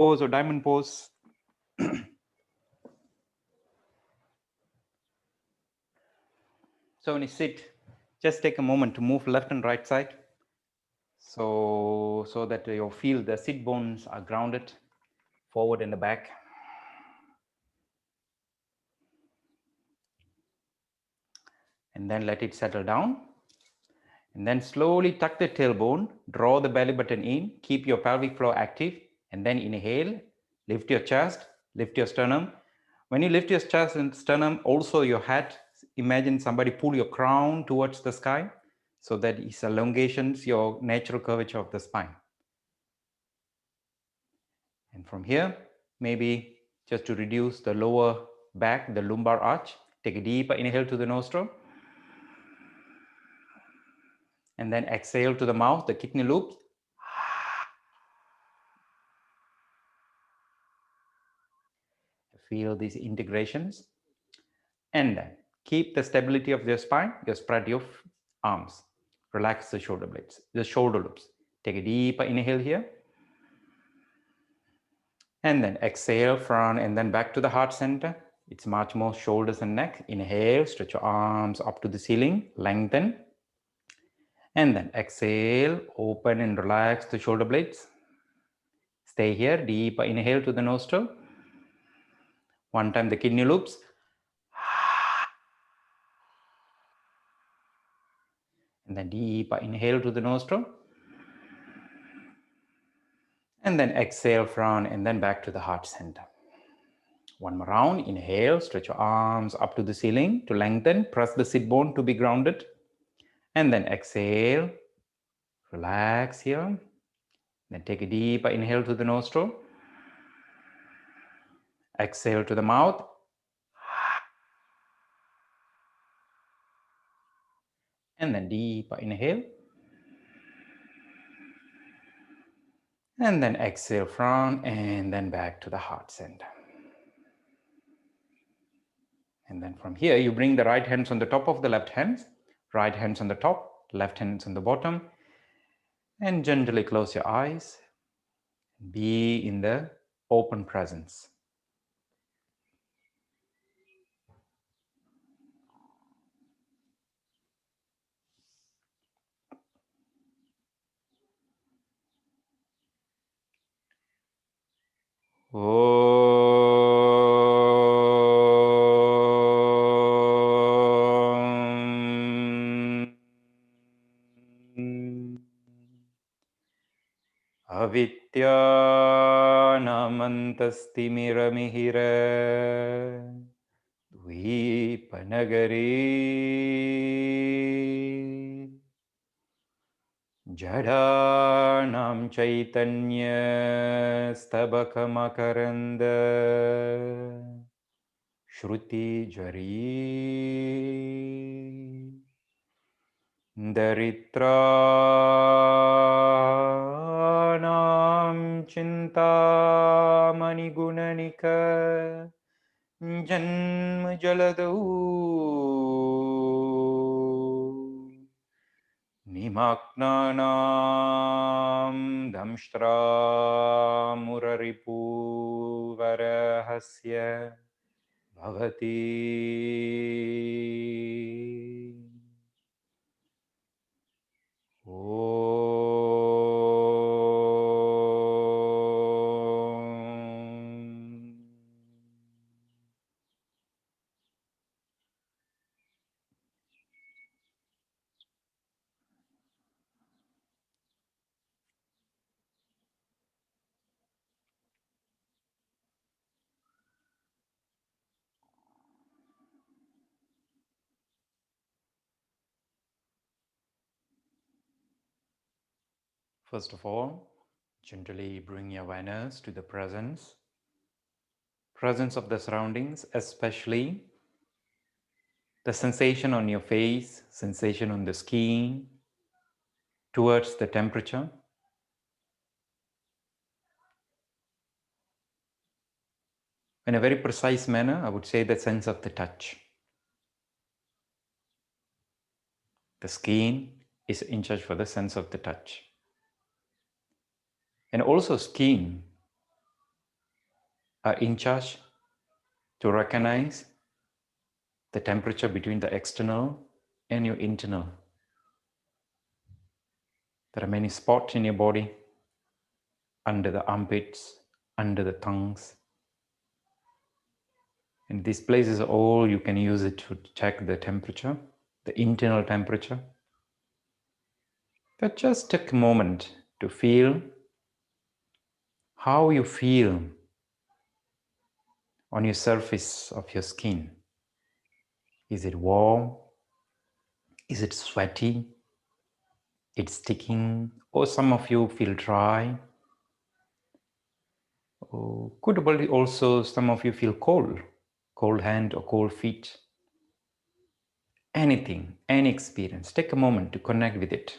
pose or diamond pose. So when you sit, just take a moment to move left and right side. So that you feel the sit bones are grounded forward and the back. And then let it settle down. And then slowly tuck the tailbone, draw the belly button in, keep your pelvic floor active, and then inhale, lift your chest, lift your sternum. When you lift your chest and sternum, also your head, imagine somebody pull your crown towards the sky, so that it elongations your natural curvature of the spine. And from here, maybe just to reduce the lower back, the lumbar arch, take a deeper inhale to the nostril. And then exhale to the mouth, the kidney loops. Feel these integrations. And then keep the stability of your spine. You spread your arms. Relax the shoulder blades, the shoulder loops. Take a deeper inhale here. And then exhale front and then back to the heart center. It's much more shoulders and neck. Inhale, stretch your arms up to the ceiling, lengthen. And then exhale, open and relax the shoulder blades. Stay here, deeper inhale to the nostril. One time the kidney loops. And then deeper inhale to the nostril. And then exhale front and then back to the heart center. One more round, inhale, stretch your arms up to the ceiling to lengthen, press the sit bone to be grounded. And then exhale, relax here. Then take a deeper inhale to the nostril. Exhale to the mouth. And then deeper inhale. And then exhale front and then back to the heart center. And then from here, you bring the right hands on the top of the left hands, right hands on the top, left hands on the bottom, and gently close your eyes. Be in the open presence. Avidyanamantasthimiramihere Dvipanagari Jadanam Chaitanya Stabakamakaranda Shruti Jari Daritranam Chintamani Gunanika Janma Jaladu Nimaknanam Damshtra Muraripu Varahasya Bhavati Om. First of all, gently bring your awareness to the presence of the surroundings, especially the sensation on your face, sensation on the skin, towards the temperature. In a very precise manner, I would say the sense of the touch. The skin is in charge for the sense of the touch. And also skin are in charge to recognize the temperature between the external and your internal. There are many spots in your body, under the armpits, under the tongues. And these places are all you can use it to check the temperature, the internal temperature. But just take a moment to feel how you feel on your surface of your skin. Is it warm? Is it sweaty? It's sticking? Or some of you feel dry? Or could be also some of you feel cold, cold hand or cold feet. Anything, any experience, take a moment to connect with it.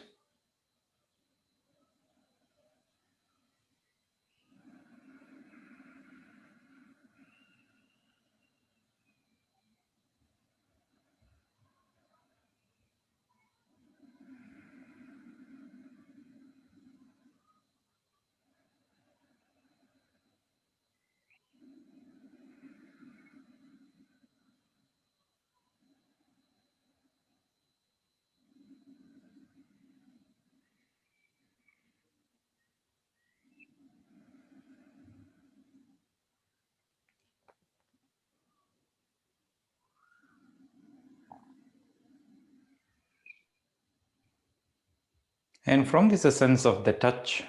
And from this sense of the touch,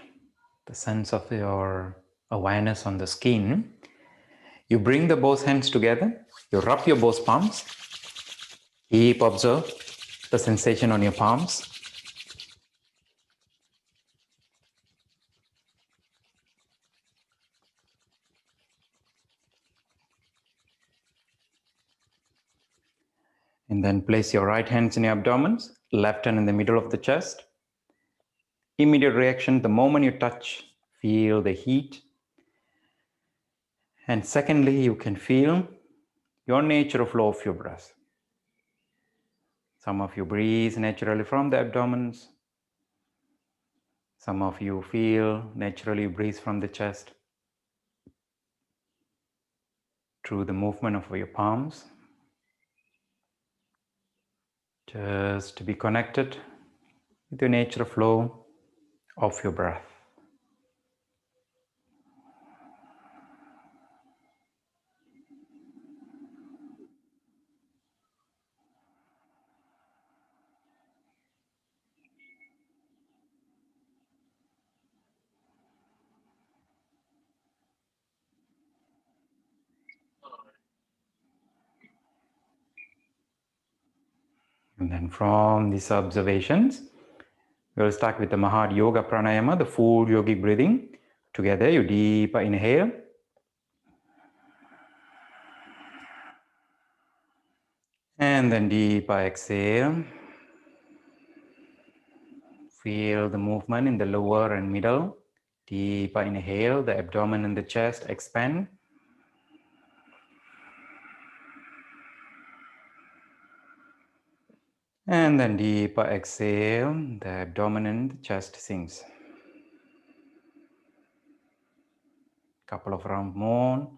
the sense of your awareness on the skin, you bring the both hands together, you rub your both palms, keep observe the sensation on your palms. And then place your right hands in your abdomen, left hand in the middle of the chest. Immediate reaction, the moment you touch, feel the heat. And secondly, you can feel your natural flow of your breath. Some of you breathe naturally from the abdomen. Some of you feel naturally breathe from the chest through the movement of your palms. Just to be connected with the natural flow of your breath. And then from these observations, we'll start with the Mahad Yoga Pranayama, the full yogic breathing. Together, you deep inhale. And then deep exhale. Feel the movement in the lower and middle. Deep inhale, the abdomen and the chest expand. And then deep exhale, the abdomen and the chest sinks. Couple of rounds more.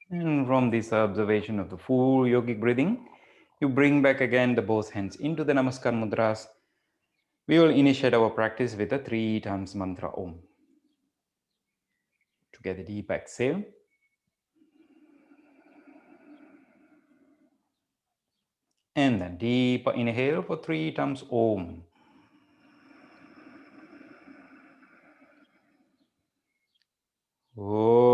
And from this observation of the full yogic breathing, you bring back again the both hands into the Namaskar Mudras. We will initiate our practice with the 3 times mantra Om. Together, deep exhale. And then deep inhale for 3 times Om. Om.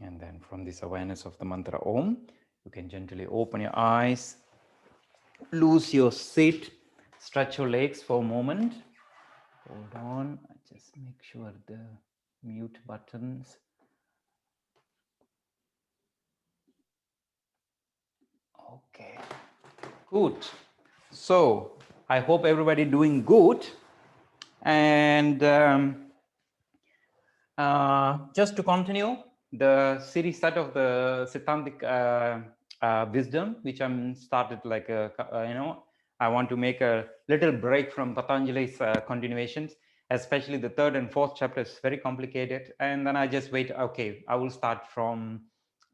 And then from this awareness of the mantra Om, you can gently open your eyes, loose your seat, stretch your legs for a moment. Hold on, I just make sure the mute buttons. Okay, good. So I hope everybody doing good. And just to continue the series set of the Siddhantic wisdom, which I'm started like I want to make a little break from Patanjali's continuations, especially the third and fourth chapter is very complicated. And then I just wait. Okay, I will start from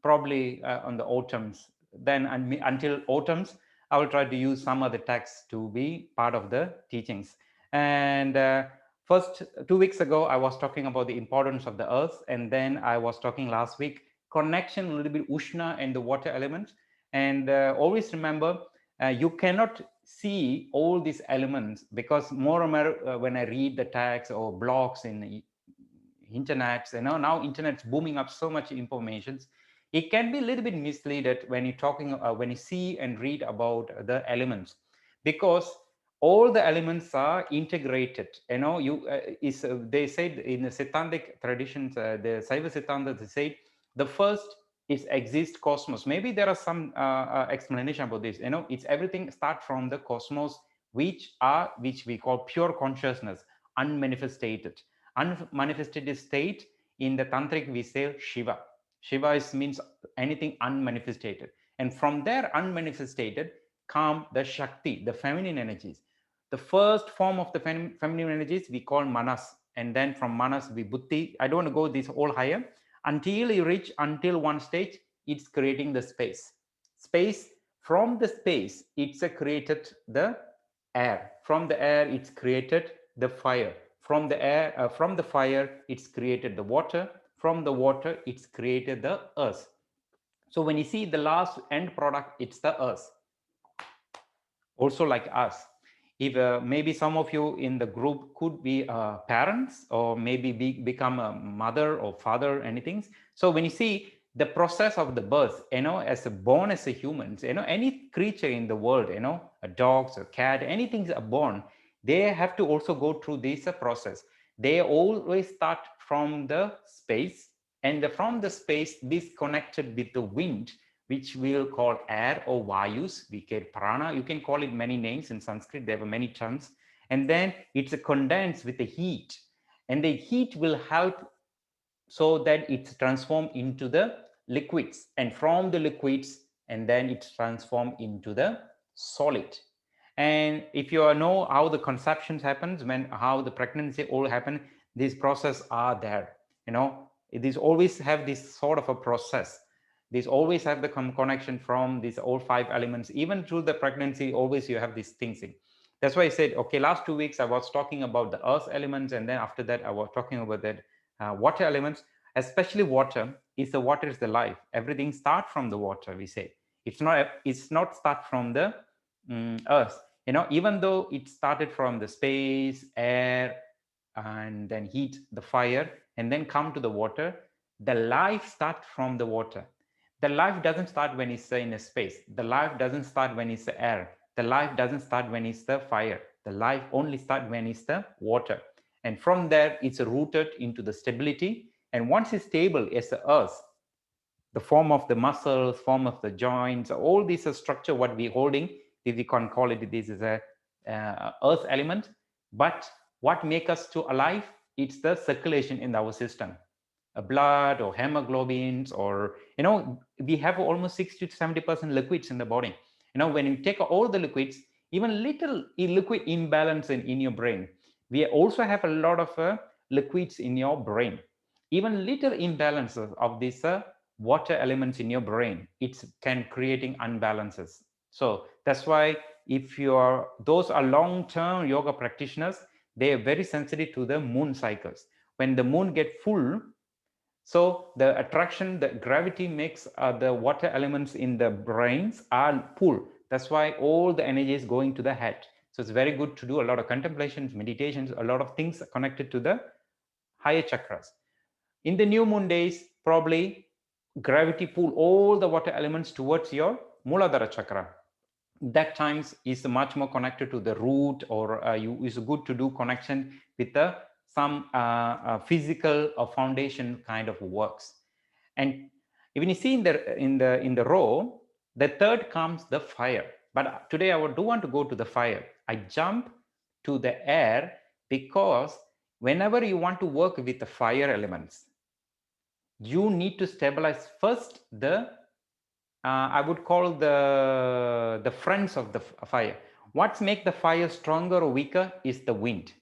probably on the autumns. Then until autumns, I will try to use some other texts to be part of the teachings. And first 2 weeks ago, I was talking about the importance of the earth, and then I was talking last week connection a little bit Ushna and the water elements. And always remember, you cannot see all these elements because more and more when I read the text or blogs in internet, now internet's booming up so much information. It can be a little bit misleaded when you're talking when you see and read about the elements, because all the elements are integrated. They said in the Siddhantic traditions, the Saiva Siddhanta, they say the first is exist cosmos. Maybe there are some explanation about this. It's everything start from the cosmos, which we call pure consciousness, unmanifested. Unmanifested state in the tantric we say Shiva. Shiva means anything unmanifested, and from there unmanifested come the Shakti, the feminine energies. The first form of the feminine energies we call Manas, and then from Manas we Buddhi. I don't want to go this all higher until you reach until one stage. It's creating the space. From the space it's created the air. From the air it's created the fire. From the air, from the fire it's created the water. From the water it's created the earth. So when you see the last end product, it's the earth. Also like us, if maybe some of you in the group could be parents, or maybe become a mother or father, anything. So when you see the process of the birth, as a born as a humans, any creature in the world, a dogs, a cat, anything are born, they have to also go through this process. They always start from the space, and from the space this connected with the wind, which we'll call air or vayus. We get prana. You can call it many names in Sanskrit. There are many terms. And then it's a condensed with the heat. And the heat will help so that it's transformed into the liquids. And from the liquids, and then it's transformed into the solid. And if you know how the conception happens, how the pregnancy all happen, these process are there. These always have this sort of a process. These always have the connection from these all five elements. Even through the pregnancy, always you have these things in. That's why I said, okay, last 2 weeks I was talking about the earth elements, and then after that I was talking about that water elements. Especially water is the life. Everything starts from the water. We say it's not start from the earth. Even though it started from the space, air, and then heat, the fire, and then come to the water, the life starts from the water. The life doesn't start when it's in a space. The life doesn't start when it's the air. The life doesn't start when it's the fire. The life only starts when it's the water. And from there, it's rooted into the stability. And once it's stable as the earth, the form of the muscles, form of the joints, all these structure, what we're holding, we can call it, this is a earth element. But what makes us to alive? It's the circulation in our system. Blood or hemoglobins, or we have almost 60 to 70% liquids in the body. When you take all the liquids, even little liquid imbalance in your brain. We also have a lot of liquids in your brain. Even little imbalances of these water elements in your brain, it can creating unbalances. So that's why if you are, those are long-term yoga practitioners, they are very sensitive to the moon cycles. When the moon get full, so the attraction, the gravity makes the water elements in the brains are pull. That's why all the energy is going to the head. So it's very good to do a lot of contemplations, meditations, a lot of things connected to the higher chakras. In the new moon days, probably gravity pull all the water elements towards your Muladhara chakra. That times is much more connected to the root, or is good to do connection with the some physical or foundation kind of works. And when you see in the row, the third comes the fire. But today I do want to go to the fire. I jump to the air because whenever you want to work with the fire elements, you need to stabilize first the I would call the friends of the fire. What makes the fire stronger or weaker is the wind.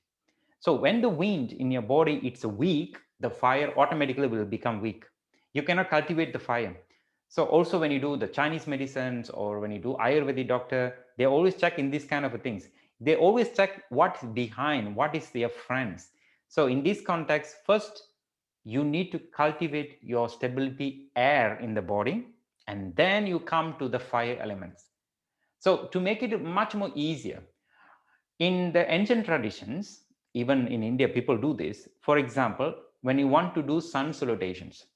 So when the wind in your body it's weak, the fire automatically will become weak. You cannot cultivate the fire. So also when you do the Chinese medicines or when you do Ayurvedic doctor, they always check in these kind of things. They always check what's behind, what is their friends. So in this context, first you need to cultivate your stability air in the body, and then you come to the fire elements. So to make it much more easier, in the ancient traditions, even in India, people do this. For example, when you want to do sun salutations,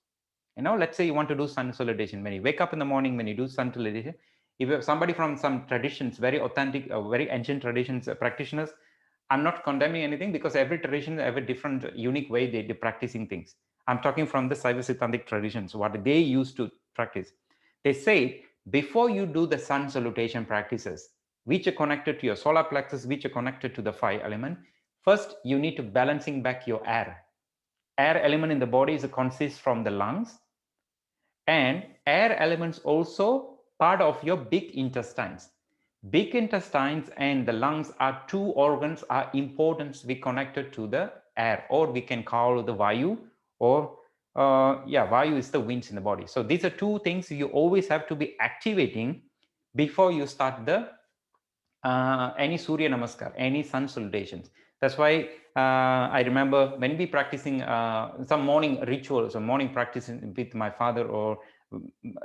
let's say you want to do sun salutation. When you wake up in the morning, when you do sun salutation, if you have somebody from some traditions, very authentic, very ancient traditions, practitioners, I'm not condemning anything because every tradition have a different, unique way they're practicing things. I'm talking from the Saiva Siddhantic traditions, what they used to practice. They say, before you do the sun salutation practices, which are connected to your solar plexus, which are connected to the fire element, first you need to balancing back your air. Air element in the body is consists from the lungs, and air elements also part of your big intestines. Big intestines and the lungs are two organs are important to be connected to the air, or we can call the Vayu, or Vayu is the winds in the body. So these are two things you always have to be activating before you start the any Surya Namaskar, any sun salutations. That's why I remember when we practicing some morning rituals or morning practice with my father, or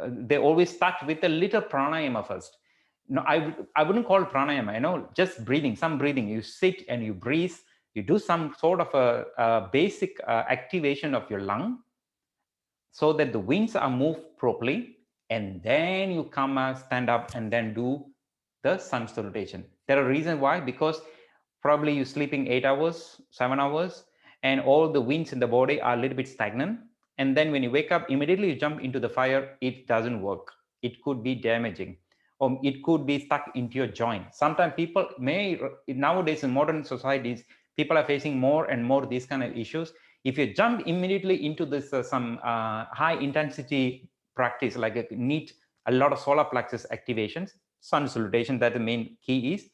they always start with a little pranayama first. No, I wouldn't call it pranayama, just breathing, some breathing. You sit and you breathe, you do some sort of a basic activation of your lung so that the wings are moved properly, and then you come stand up and then do the sun salutation. There are reasons why, because probably you're sleeping 8 hours, 7 hours, and all the winds in the body are a little bit stagnant. And then when you wake up, immediately you jump into the fire, it doesn't work. It could be damaging, or it could be stuck into your joint. Sometimes people may, nowadays in modern societies, people are facing more and more these kind of issues. If you jump immediately into this some high intensity practice, like need a lot of solar plexus activations, sun salutation, that the main key is.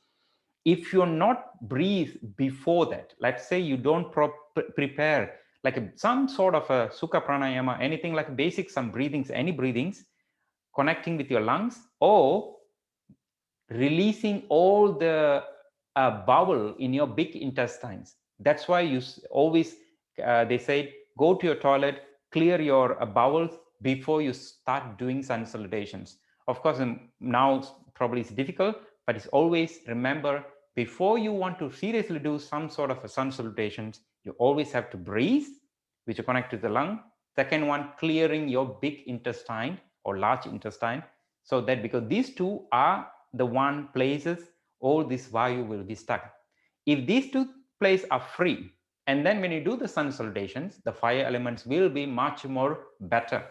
If you're not breathe before that, let's say you don't prepare like some sort of a sukha pranayama, anything like basic, some breathings, any breathings connecting with your lungs, or releasing all the bowel in your big intestines. That's why you always, they say, go to your toilet, clear your bowels before you start doing sun salutations. Of course, now probably it's difficult, but it's always remember, before you want to seriously do some sort of a sun salutations, you always have to breathe, which are connected to the lung. Second one, clearing your big intestine or large intestine, so that because these two are the one places all this Vayu will be stuck. If these two places are free, and then when you do the sun salutations, the fire elements will be much more better.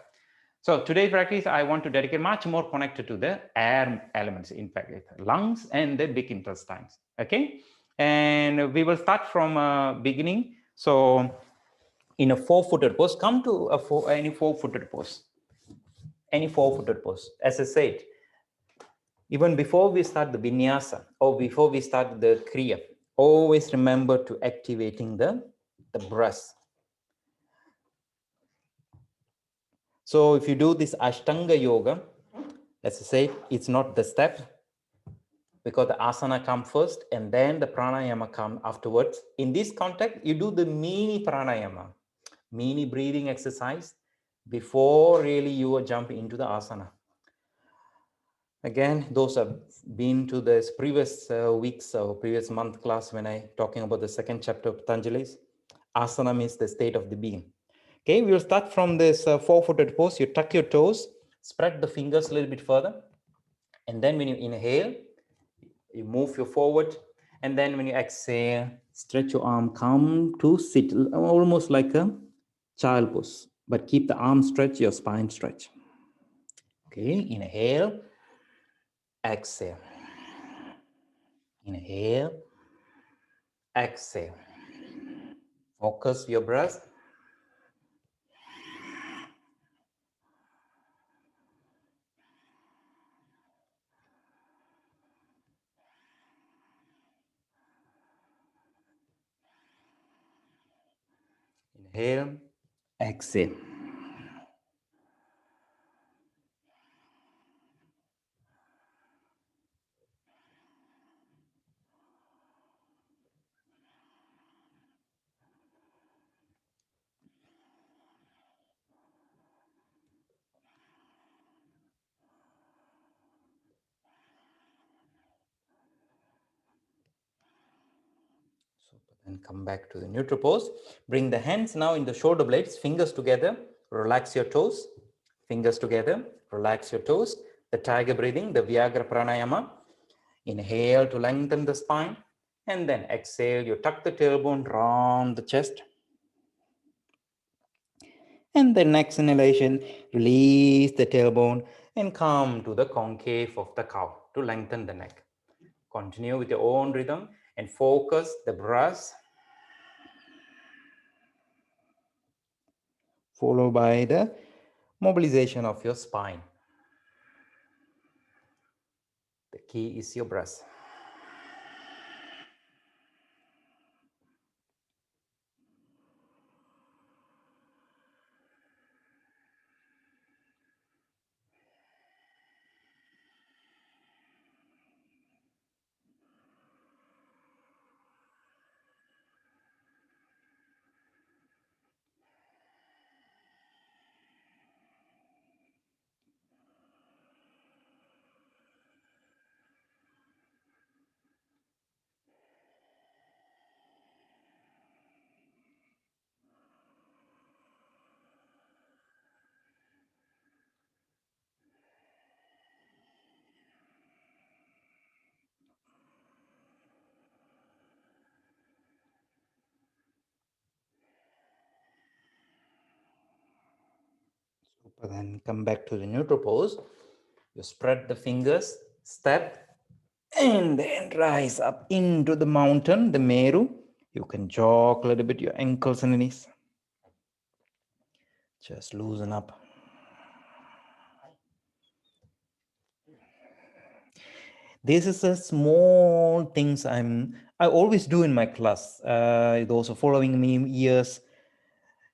So today's practice, I want to dedicate much more connected to the air elements, in fact, lungs and the big intestines. Okay, and we will start from beginning. So in a 4-footed pose, come to any 4-footed pose. Any 4-footed pose. As I said, Even before we start the vinyasa or before we start the kriya, always remember to activating the breath. So if you do this Ashtanga yoga, as I said, it's not the step, because the asana come first and then the pranayama come afterwards. In this context, you do the mini pranayama, mini breathing exercise before really you jump into the asana. Again, those have been to this previous weeks or previous month class when I talking about the second chapter of Patanjali's. Asana means the state of the being. Okay, we'll start from this four-footed pose. You tuck your toes, spread the fingers a little bit further. And then when you inhale, you move your forward. And then when you exhale, stretch your arm, come to sit, almost like a child pose. But keep the arm stretch, your spine stretch. Okay, inhale, exhale. Inhale, exhale. Focus your breath. Inhale, exhale. And come back to the neutral pose. Bring the hands now in the shoulder blades, fingers together, relax your toes, fingers together, relax your toes. The tiger breathing, the Viagra pranayama. Inhale to lengthen the spine, and then exhale, you tuck the tailbone, round the chest. And the next inhalation, release the tailbone and come to the concave of the cow to lengthen the neck. Continue with your own rhythm and focus the breath, followed by the mobilization of your spine. The key is your breath. Super. Then come back to the neutral pose. You spread the fingers, step, and then rise up into the mountain, the Meru. You can jog a little bit your ankles and knees. Just loosen up. This is a small things I always do in my class. Those are following me years.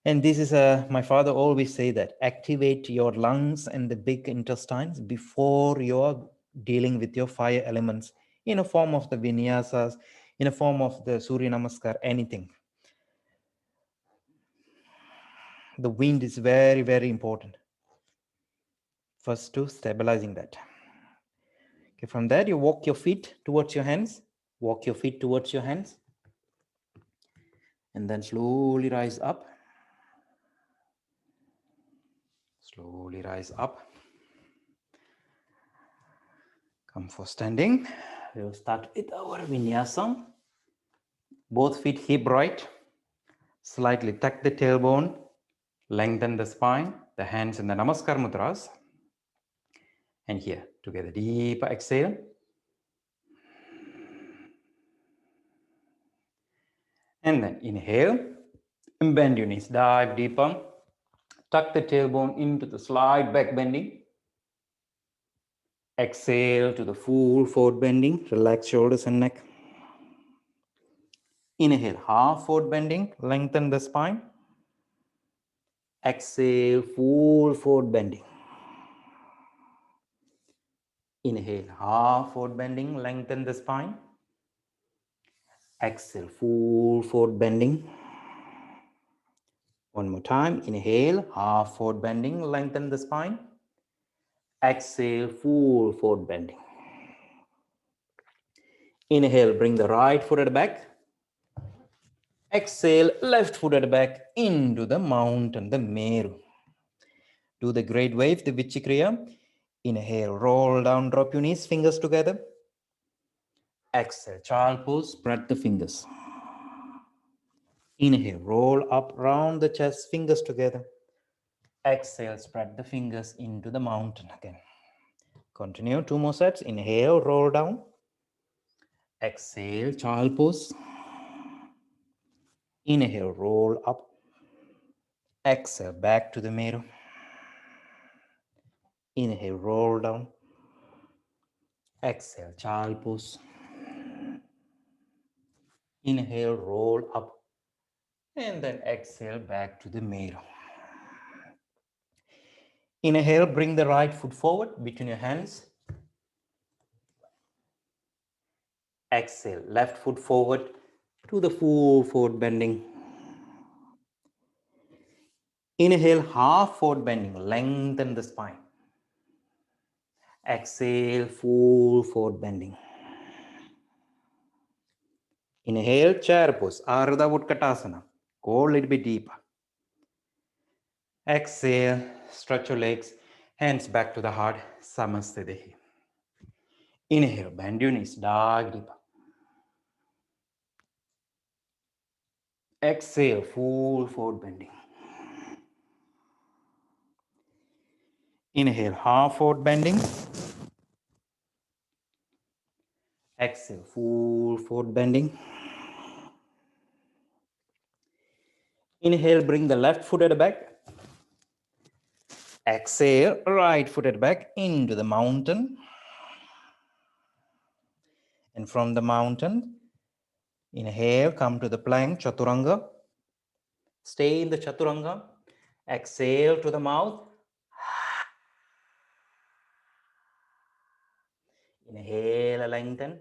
And this is my father always say that activate your lungs and the big intestines before you're dealing with your fire elements in a form of the vinyasas, in a form of the Surya Namaskar, anything. The wind is very, very important. First to stabilizing that. Okay, from there, you walk your feet towards your hands. Walk your feet towards your hands. And then slowly rise up. Slowly rise up. Come for standing. We will start with our vinyasa. Both feet hip right. Slightly tuck the tailbone. Lengthen the spine. The hands in the Namaskar Mudras. And here, together, deep exhale. And then inhale. And bend your knees. Dive deeper. Tuck the tailbone into the slight back bending. Exhale to the full forward bending. Relax shoulders and neck. Inhale, half forward bending. Lengthen the spine. Exhale, full forward bending. Inhale, half forward bending. Lengthen the spine. Exhale, full forward bending. One more time. Inhale, half forward bending. Lengthen the spine. Exhale, full forward bending. Inhale, bring the right foot at the back. Exhale, left foot at the back into the mountain, the Meru. Do the great wave, the Vichikriya. Inhale, roll down, drop your knees, fingers together. Exhale, child pose, spread the fingers. Inhale, roll up, round the chest, fingers together. Exhale, spread the fingers into the mountain again. Continue, 2 more sets. Inhale, roll down. Exhale, child pose. Inhale, roll up. Exhale, back to the middle. Inhale, roll down. Exhale, child pose. Inhale, roll up. And then exhale, back to the middle. Inhale, bring the right foot forward between your hands. Exhale, left foot forward to the full forward bending. Inhale, half forward bending, lengthen the spine. Exhale, full forward bending. Inhale, chair pose, Ardha Utkatasana. Go a little bit deeper. Exhale, stretch your legs, hands back to the heart, Samasthidehi. Inhale, bend your knees, dive deeper. Exhale, full forward bending. Inhale, half forward bending. Exhale, full forward bending. Inhale, bring the left foot at the back. Exhale, right foot at the back into the mountain. And from the mountain, inhale, come to the plank, Chaturanga. Stay in the Chaturanga. Exhale to the mouth. Inhale, lengthen.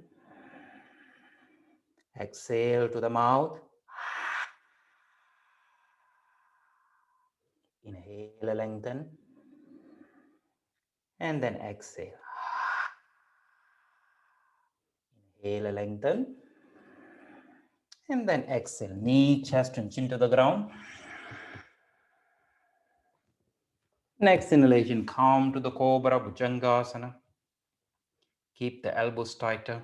Exhale to the mouth. Inhale, lengthen. And then exhale. Inhale, lengthen. And then exhale. Knee, chest, and chin to the ground. Next inhalation, come to the Cobra Bhujangasana. Keep the elbows tighter.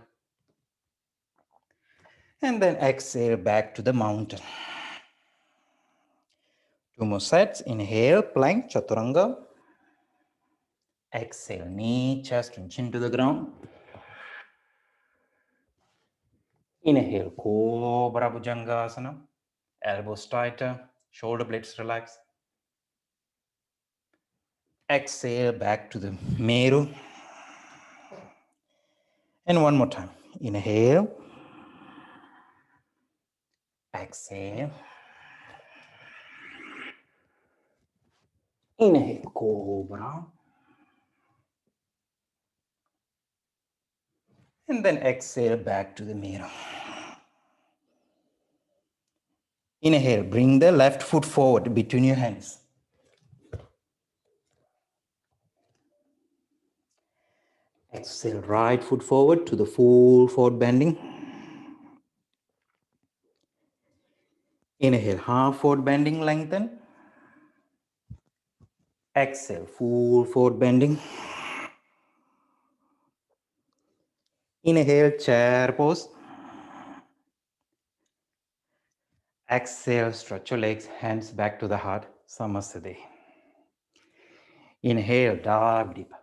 And then exhale back to the mountain. 2 more sets. Inhale, plank, Chaturanga. Exhale, knee, chest, and chin to the ground. Inhale, Cobra Bhujangasana. Elbows tighter, shoulder blades relax. Exhale back to the Meru. And one more time. Inhale. Exhale. Inhale, Cobra. And then exhale back to the Meru. Inhale, bring the left foot forward between your hands. Exhale, right foot forward to the full forward bending. Inhale, half forward bending, lengthen. Exhale, full forward bending. Inhale, chair pose. Exhale, stretch your legs, hands back to the heart, Samasthiti. Inhale, dive deep.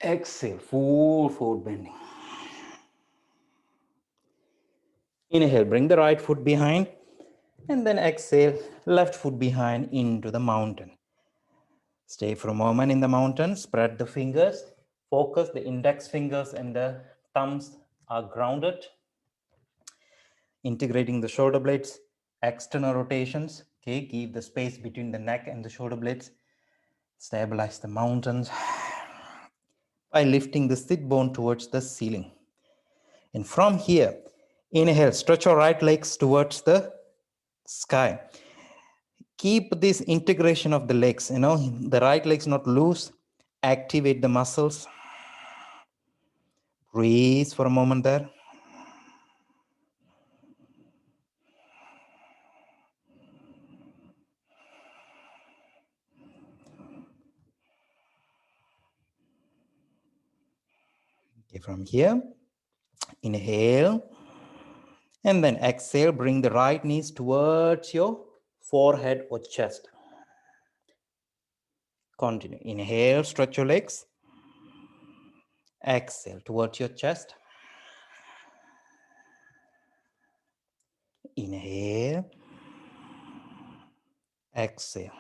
Exhale, full forward bending. Inhale, bring the right foot behind, and then exhale, left foot behind into the mountain. Stay for a moment in the mountain, spread the fingers, focus the index fingers and the thumbs are grounded. Integrating the shoulder blades, external rotations, okay, give the space between the neck and the shoulder blades. Stabilize the mountains by lifting the sit bone towards the ceiling. And from here, inhale, stretch your right legs towards the sky. Keep this integration of the legs, the right legs not loose. Activate the muscles. Breathe for a moment there. Okay, from here, inhale. And then exhale, bring the right knees towards your forehead or chest. Continue. Inhale, stretch your legs. Exhale towards your chest. Inhale. Exhale.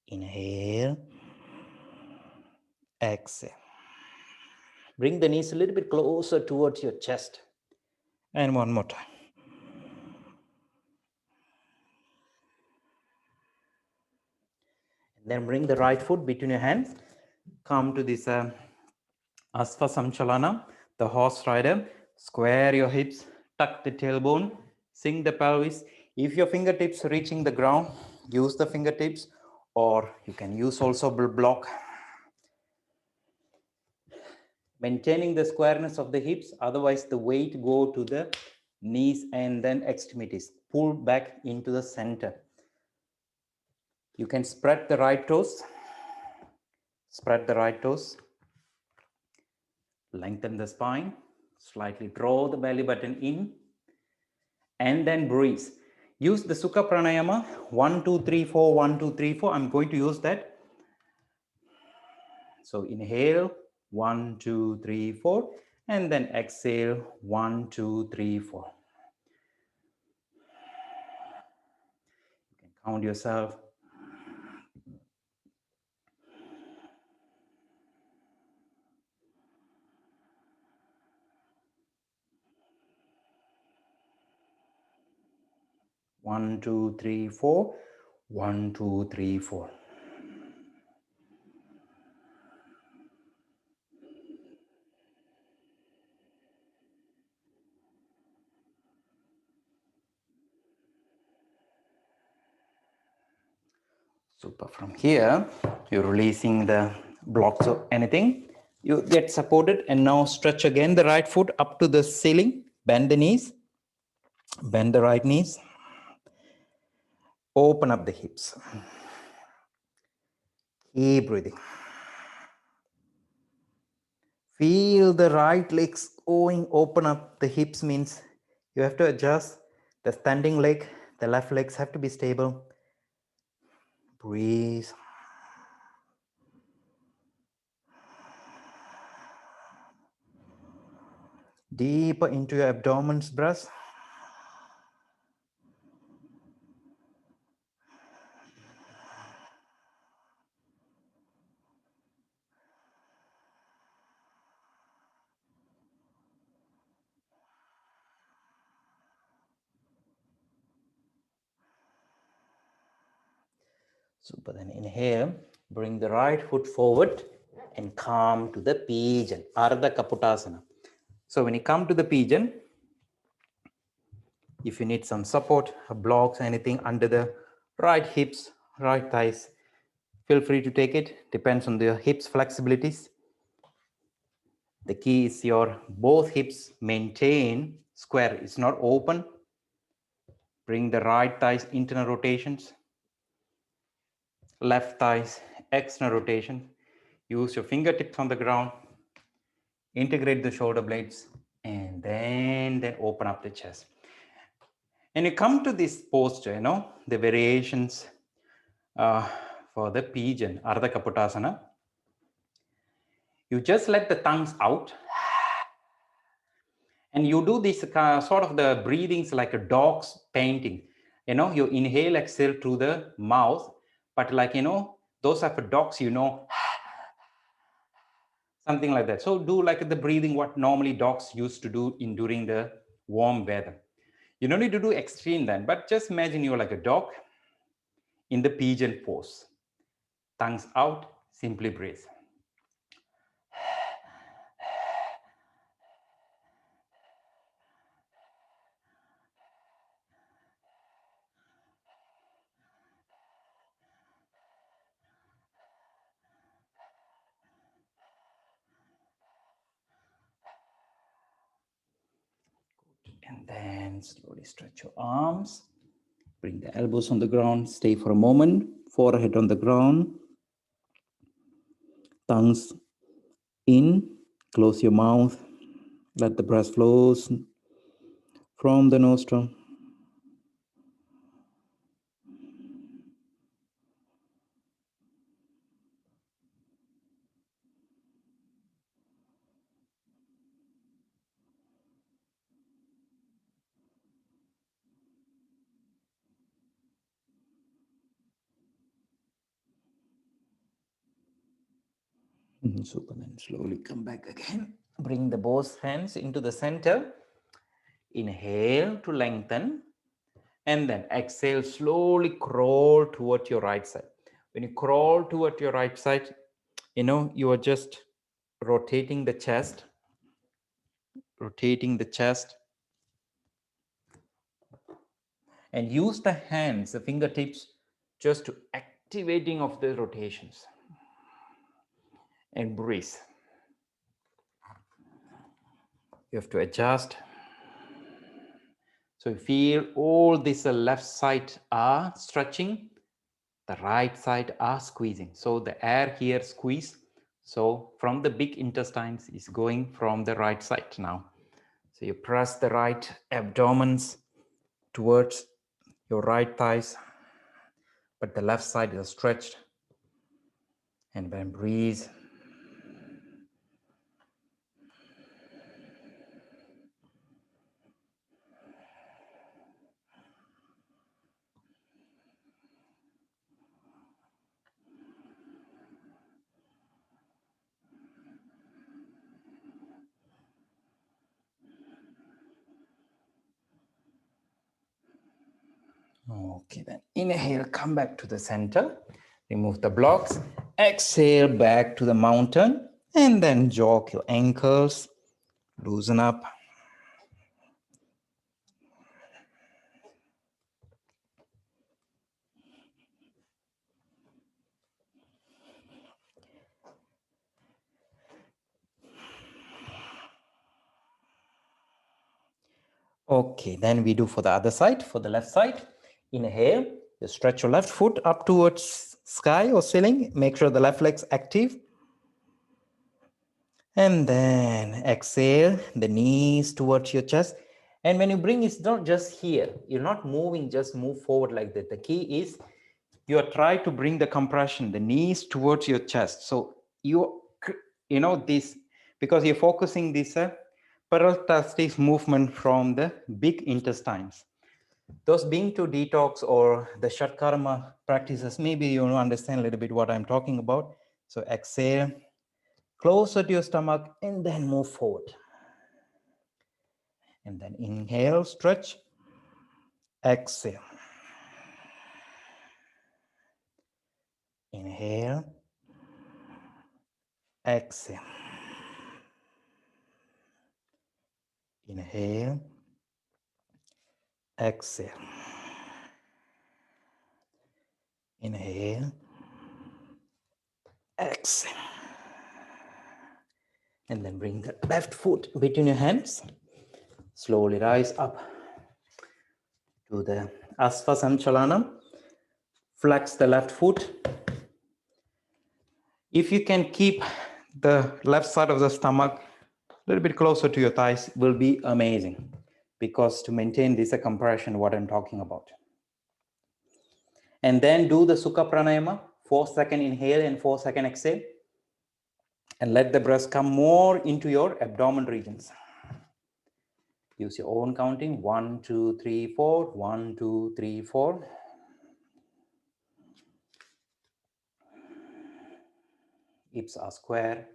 Inhale. Exhale. Bring the knees a little bit closer towards your chest. And one more time. And then bring the right foot between your hands. Come to this Asva Samchalana, the horse rider. Square your hips, tuck the tailbone, sink the pelvis. If your fingertips are reaching the ground, use the fingertips, or you can use also block. Maintaining the squareness of the hips, otherwise the weight go to the knees and then extremities. Pull back into the center. You can spread the right toes. Spread the right toes. Lengthen the spine. Slightly draw the belly button in. And then breathe. Use the Sukha Pranayama. 1, 2, 3, 4, 1, 2, 3, 4. I'm going to use that. So inhale, 1, 2, 3, 4. And then exhale, 1, 2, 3, 4. You can count yourself. One, two, three, four. 1, 2, 3, 4. Super. From here, you're releasing the blocks or anything. You get supported and now stretch again the right foot up to the ceiling. Bend the knees. Bend the right knees. Open up the hips. Keep breathing. Feel the right legs going, open up. The hips means you have to adjust the standing leg. The left legs have to be stable. Breathe. Deeper into your abdomen's breath. Super. Then inhale, bring the right foot forward and come to the pigeon, Ardha Kapotasana. So when you come to the pigeon, if you need some support, blocks, anything under the right hips, right thighs, feel free to take it. Depends on the hips flexibilities. The key is your both hips maintain square. It's not open. Bring the right thighs internal rotations. Left thighs external rotation. Use your fingertips on the ground. Integrate the shoulder blades and then open up the chest. And you come to this posture, the variations for the pigeon, Ardha Kapotasana. You just let the tongues out and you do this sort of the breathings like a dog's painting. You know, you inhale, exhale through the mouth, but like, you know, those are for dogs, you know, something like that. So do like the breathing, what normally dogs used to do during the warm weather. You don't need to do extreme then, but just imagine you're like a dog in the pigeon pose. Tongues out, simply breathe. And then slowly stretch your arms. Bring the elbows on the ground. Stay for a moment. Forehead on the ground. Tongues in. Close your mouth. Let the breath flows from the nostril. Super. Then slowly come back again. Bring the both hands into the center. Inhale to lengthen. And then exhale, slowly crawl toward your right side. When you crawl toward your right side, you know, you are just rotating the chest. And use the hands, the fingertips, just to activating of the rotations. And breathe. You have to adjust. So you feel all this left side are stretching, the right side are squeezing. So the air here squeeze. So from the big intestines is going from the right side now. So you press the right abdomens towards your right thighs, but the left side is stretched. And then breathe. Okay, then inhale, come back to the center, remove the blocks, exhale back to the mountain, and then jog your ankles, loosen up. Okay, then we do for the other side, for the left side. Inhale, you stretch your left foot up towards sky or ceiling. Make sure the left leg's active. And then exhale, the knees towards your chest. And when you bring, it's not just here. You're not moving, just move forward like that. The key is you are trying to bring the compression, the knees towards your chest. So you know this, because you're focusing this peristaltic movement from the big intestines. Those being to detox or the Shatkarma practices, maybe you understand a little bit what I'm talking about. So exhale, closer to your stomach, and then move forward. And then inhale, stretch, exhale. Inhale, exhale. Inhale, exhale. Inhale, exhale. And then bring the left foot between your hands. Slowly rise up to the Asva Sanchalanam. Flex the left foot. If you can keep the left side of the stomach a little bit closer to your thighs, will be amazing, because to maintain this compression, what I'm talking about. And then do the Sukha Pranayama, 4-second inhale and 4-second exhale. And let the breath come more into your abdomen regions. Use your own counting. 1, 2, 3, 4. 1, 2, 3, 4. Hips are square.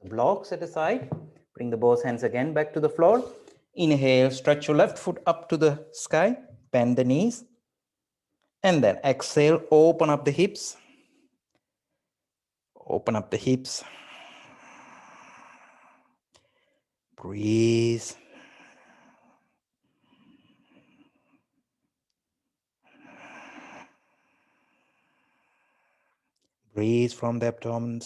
The blocks at the side. Bring the both hands again back to the floor. Inhale, stretch your left foot up to the sky. Bend the knees. And then exhale, open up the hips. Open up the hips. Breathe. Breathe from the abdomen.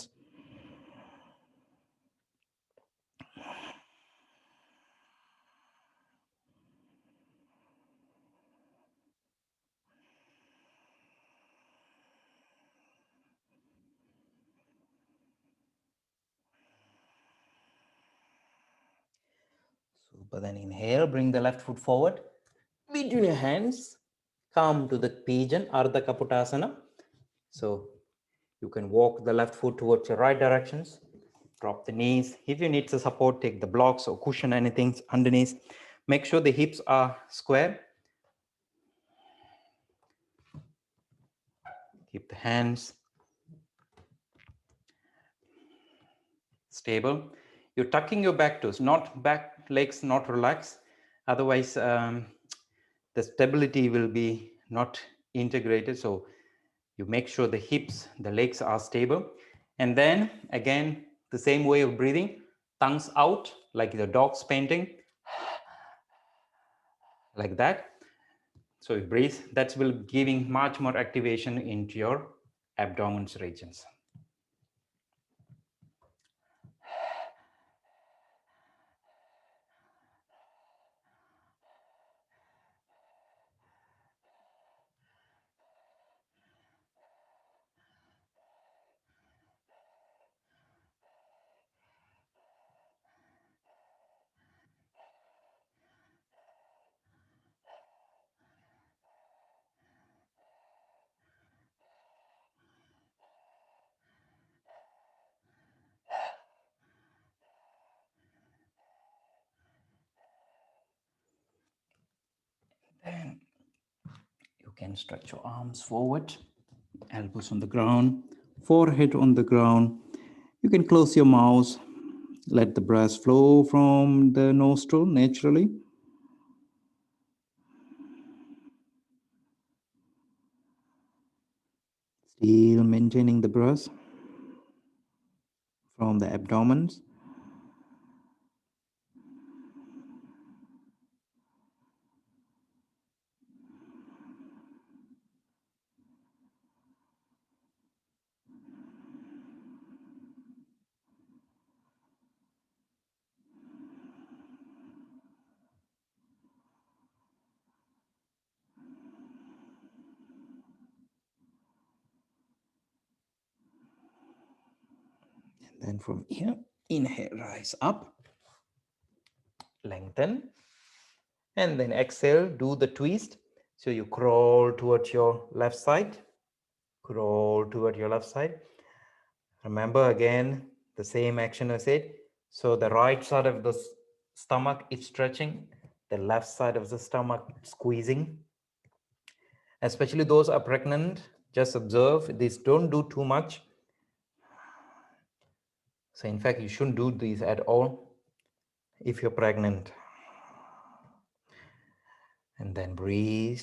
Super. Then inhale, bring the left foot forward. Between your hands, come to the pigeon, Ardha Kapotasana. So you can walk the left foot towards your right directions. Drop the knees. If you need the support, take the blocks or cushion, anything underneath. Make sure the hips are square. Keep the hands stable. You're tucking your back toes, not back legs, not relaxed. Otherwise, the stability will be not integrated. So you make sure the hips, the legs are stable. And then again, the same way of breathing, tongues out like the dog's painting, like that. So you breathe, that will giving much more activation into your abdomen regions. Then you can stretch your arms forward, elbows on the ground, forehead on the ground. You can close your mouth, let the breath flow from the nostril naturally. Still maintaining the breath from the abdomen. Then from here, inhale, rise up, lengthen, and then exhale, do the twist. So you crawl towards your left side, crawl toward your left side. Remember again, the same action I said. So the right side of the stomach is stretching, the left side of the stomach squeezing. Especially those are pregnant, just observe this, don't do too much. So in fact, you shouldn't do these at all if you're pregnant. And then breathe.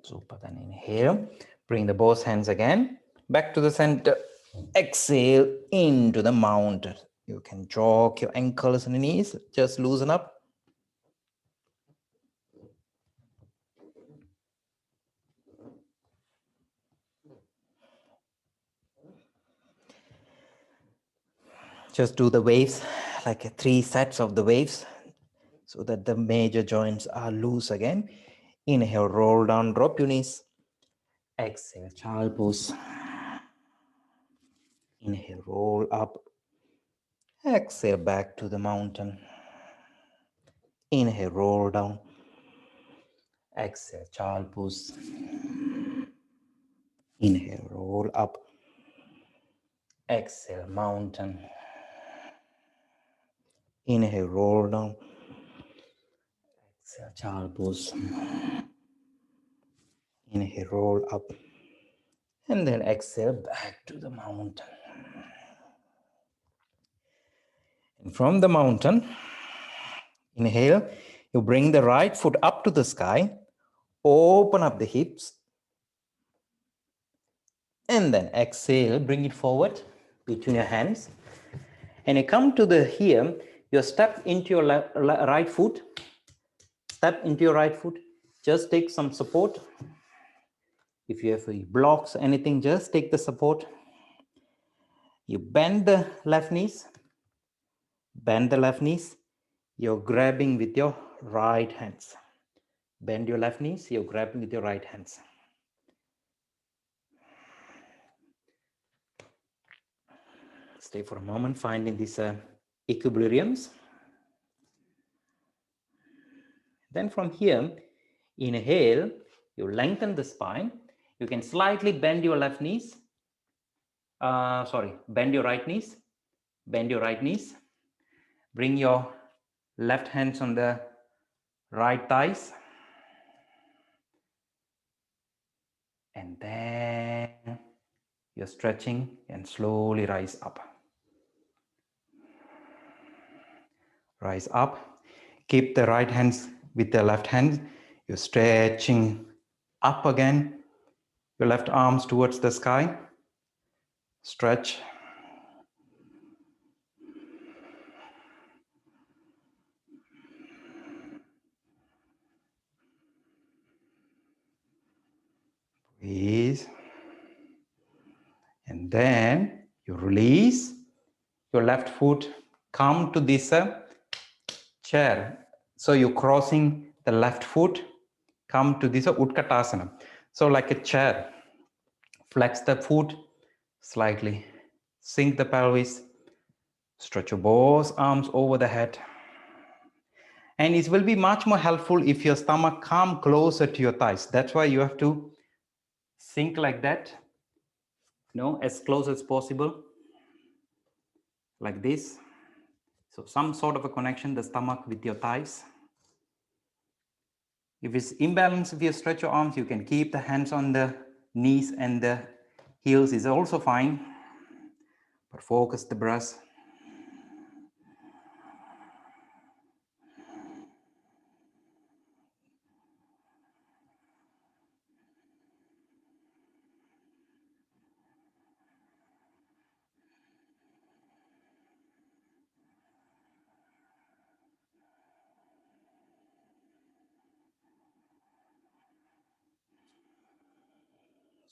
Super. Then inhale. Bring the both hands again back to the center. Exhale into the mountain. You can jog your ankles and knees. Just loosen up. Just do the waves, like 3 sets of the waves, so that the major joints are loose again. Inhale, roll down, drop your knees. Exhale, child pose. Inhale, roll up. Exhale, back to the mountain. Inhale, roll down. Exhale, child pose. Inhale, roll up. Exhale, mountain. Inhale, roll down. Exhale, child pose. Inhale, roll up. And then exhale, back to the mountain. And from the mountain, inhale, you bring the right foot up to the sky, open up the hips, and then exhale, bring it forward between your hands. And you come to the here, you step into your right foot, step into your right foot, just take some support. If you have blocks, anything, just take the support. You bend the left knees, bend the left knees, you're grabbing with your right hands. Bend your left knees, you're grabbing with your right hands. Stay for a moment, finding these equilibriums. Then from here, inhale, you lengthen the spine. You can slightly bend your left knees. Bend your right knees. Bend your right knees. Bring your left hands on the right thighs. And then you're stretching and slowly rise up. Rise up. Keep the right hands with the left hand. You're stretching up again. Your left arms towards the sky. Stretch. Breathe. And then you release your left foot. Come to this chair. So you're crossing the left foot. Come to this Utkatasana. So like a chair. Flex the foot slightly. Sink the pelvis. Stretch your both arms over the head. And it will be much more helpful if your stomach come closer to your thighs. That's why you have to sink like that, as close as possible, like this. So some sort of a connection, the stomach with your thighs. If it's imbalanced, if you stretch your arms, you can keep the hands on the knees and the heels is also fine. But focus the breath.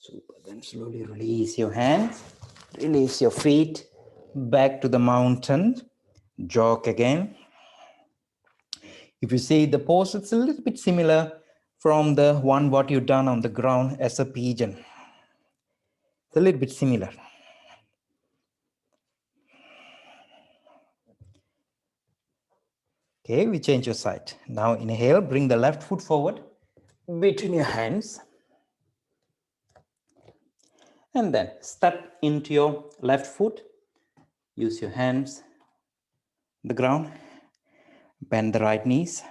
Super. Then slowly release your hands, release your feet back to the mountain. Jog again. If you see the pose, it's a little bit similar from the one what you've done on the ground as a pigeon. It's a little bit similar. Okay, we change your side. Now inhale, bring the left foot forward between your hands. And then step into your left foot. Use your hands on the ground. Bend the right knees.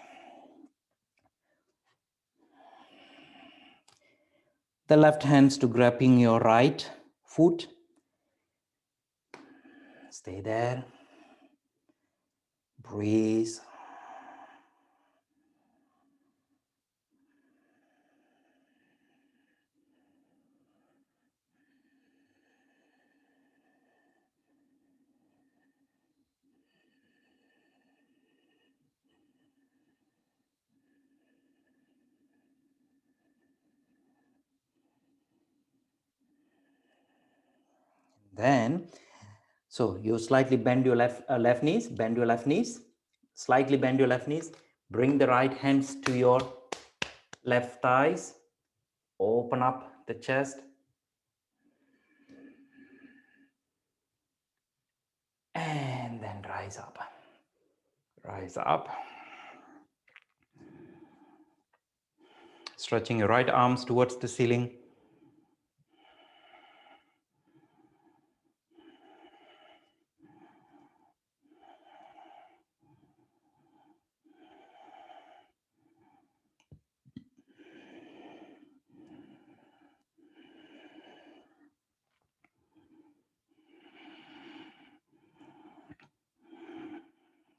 The left hands to grabbing your right foot. Stay there. Breathe. Then, so you slightly bend your left knees, bend your left knees, slightly bend your left knees, bring the right hands to your left thighs, open up the chest, and then rise up. Rise up. Stretching your right arms towards the ceiling.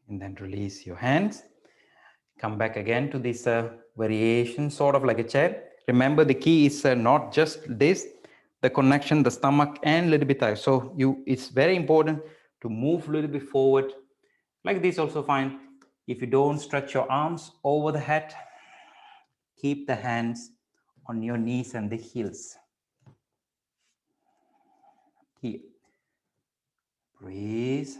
And then release your hands. Come back again to this variation, sort of like a chair. Remember, the key is not just this, the connection, the stomach, and a little bit there. So it's very important to move a little bit forward. Like this also fine. If you don't stretch your arms over the head, keep the hands on your knees and the heels. Here. Breathe.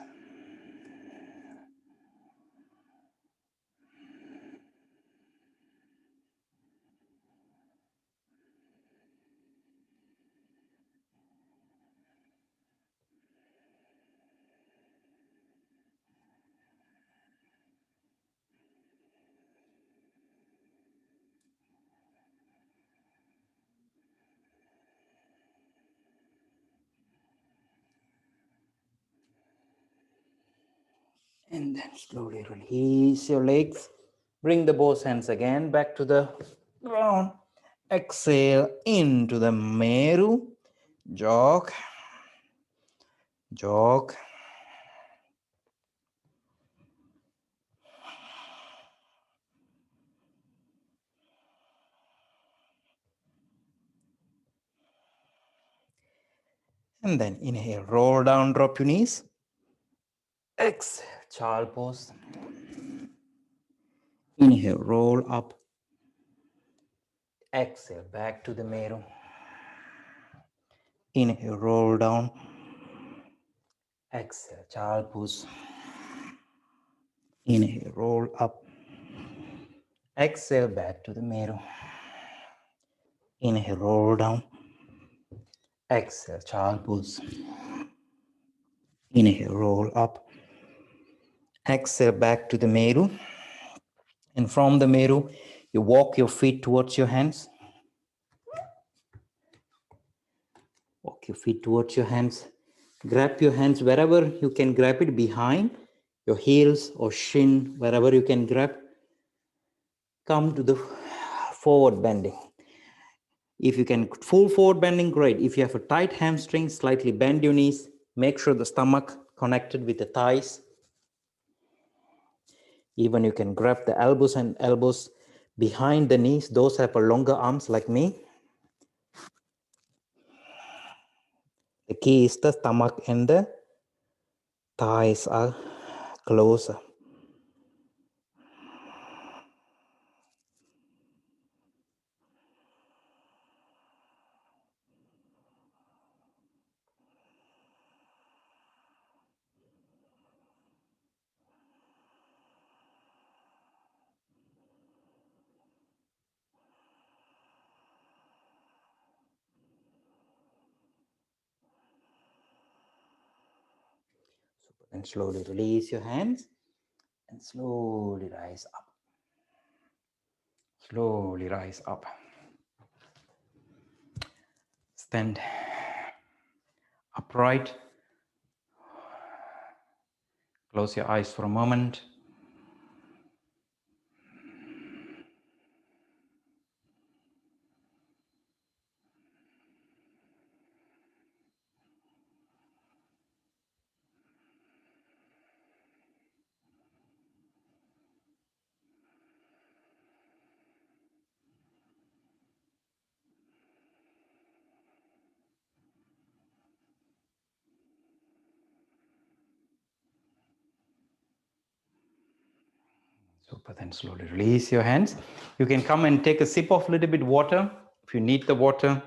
And then slowly release your legs. Bring the both hands again back to the ground. Exhale into the Meru. Jog. Jog. And then inhale, roll down, drop your knees. Exhale, child pose. Inhale, roll up. Exhale, back to the Meru. Inhale, roll down. Exhale, child pose. Inhale, roll up. Exhale, back to the Meru. Inhale, roll down. Exhale, child pose. Inhale, roll up. Exhale, back to the Meru. And from the Meru, you walk your feet towards your hands. Walk your feet towards your hands. Grab your hands wherever you can grab it, behind your heels or shin, wherever you can grab. Come to the forward bending. If you can full forward bending, great. If you have a tight hamstring, slightly bend your knees. Make sure the stomach connected with the thighs. Even you can grab the elbows and elbows behind the knees. Those have a longer arms like me. The key is the stomach and the thighs are closer. And slowly release your hands and slowly rise up. Slowly rise up. Stand upright. Close your eyes for a moment. Super, then slowly release your hands. You can come and take a sip of a little bit water if you need the water.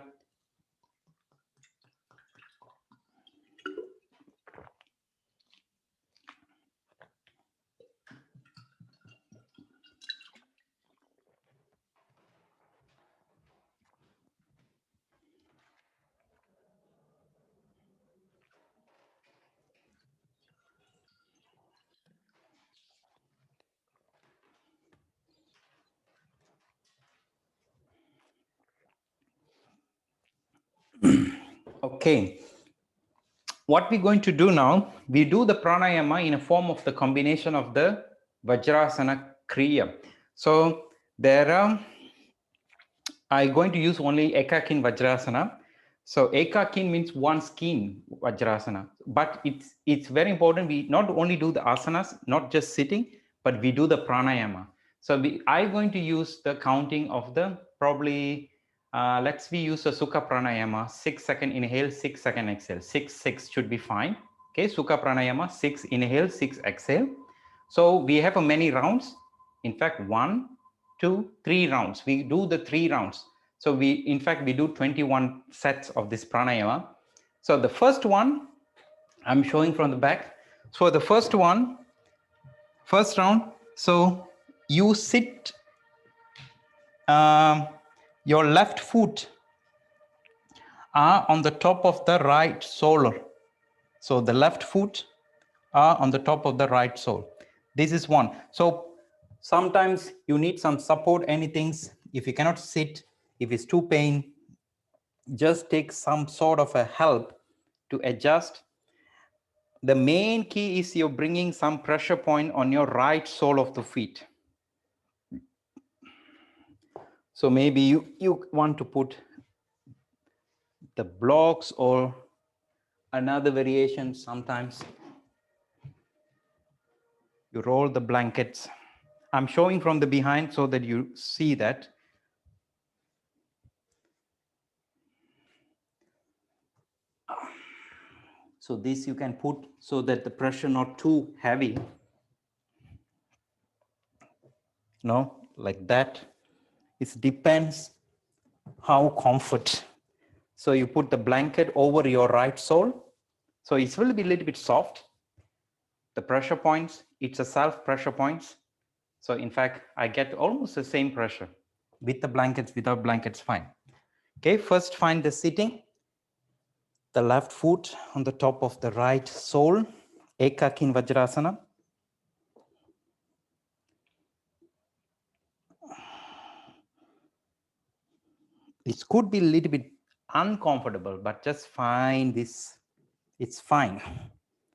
Okay. What we're going to do now, we do the pranayama in a form of the combination of the Vajrasana Kriya. So there are, I'm going to use only Ekakin Vajrasana. So Ekakin means one skin Vajrasana, but it's very important. We not only do the asanas, not just sitting, but we do the pranayama. So I'm going to use the counting of the probably, let's we use a Sukha Pranayama, 6-second inhale, 6-second exhale, 6 should be fine. Okay, Sukha Pranayama, 6 inhale, 6 exhale. So we have a many rounds. In fact, 1, 2, 3 rounds. We do the 3 rounds. So in fact, we do 21 sets of this pranayama. So the first one, I'm showing from the back. So the first round, so you sit, your left foot are on the top of the right sole. So the left foot are on the top of the right sole. This is one. So sometimes you need some support, anything. If you cannot sit, if it's too pain, just take some sort of a help to adjust. The main key is you're bringing some pressure point on your right sole of the feet. So maybe you want to put the blocks or another variation. Sometimes you roll the blankets. I'm showing from the behind so that you see that. So this you can put so that the pressure not too heavy. No, like that. It depends how comfort. So you put the blanket over your right sole. So it will be a little bit soft. The pressure points, it's a self pressure points. So in fact, I get almost the same pressure with the blankets, without blankets, fine. Okay, first find the sitting. The left foot on the top of the right sole, Ekakin Vajrasana. It could be a little bit uncomfortable, but just find this, it's fine.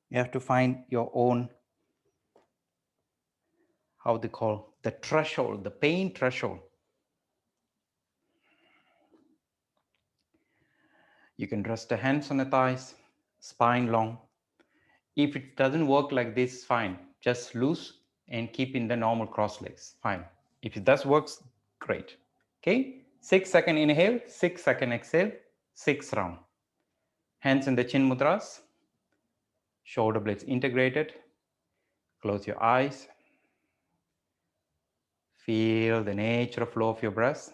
You have to find your own, how they call, the threshold, the pain threshold. You can rest the hands on the thighs, spine long. If it doesn't work like this, fine. Just loose and keep in the normal cross legs, fine. If it does works, great. Okay, 6-second inhale, 6-second exhale, 6 round. Hands in the chin mudras, shoulder blades integrated. Close your eyes. Feel the natural flow of your breath.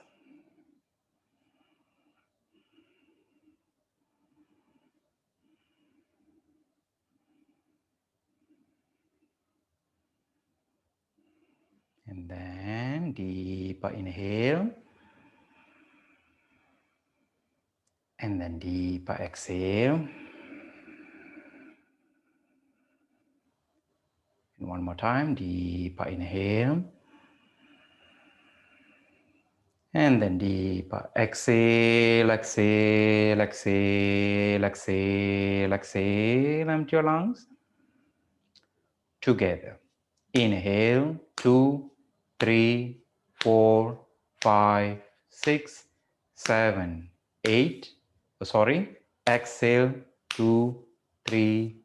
And then deeper inhale. And then deeper exhale. And one more time, deeper inhale. And then deeper exhale, exhale, exhale, exhale, exhale. Empty your lungs. Together. Inhale, 2, 3, 4, 5, 6, 7, 8. Sorry. Exhale, 2, 3,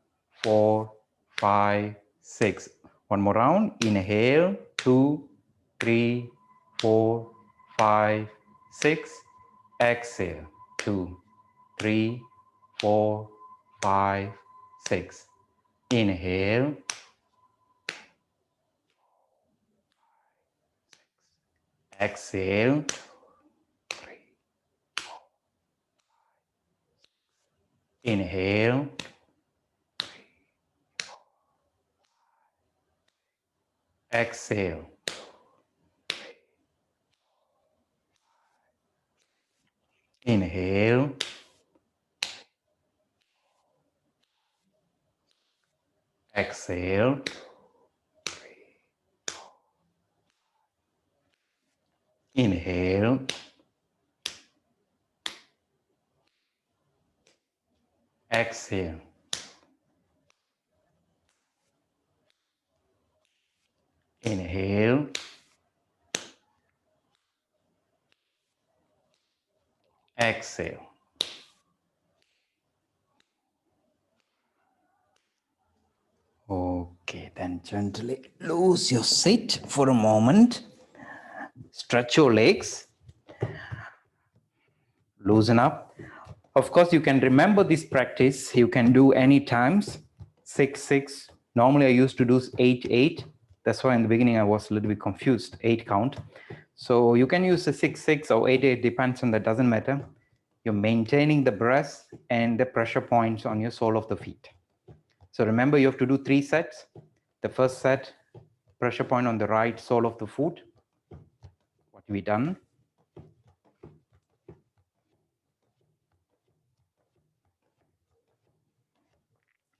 4, 5, 6. One more round. Inhale, 2, 3, 4, 5, 6. Exhale, 2, 3, 4, 5, 6. Inhale. Exhale. 3. Inhale. Exhale. Inhale. Exhale. Inhale. exhale. Inhale, exhale. Okay, then gently loose your sit for a moment. Stretch your legs. Loosen up. Of course, you can remember this practice. You can do any times. 6, 6. Normally, I used to do 8, 8. That's why in the beginning I was a little bit confused. 8 count. So you can use a 6, 6 or 8, 8. Depends on that. Doesn't matter. You're maintaining the breath and the pressure points on your sole of the feet. So remember, you have to do 3 sets. The first set, pressure point on the right sole of the foot. What we done.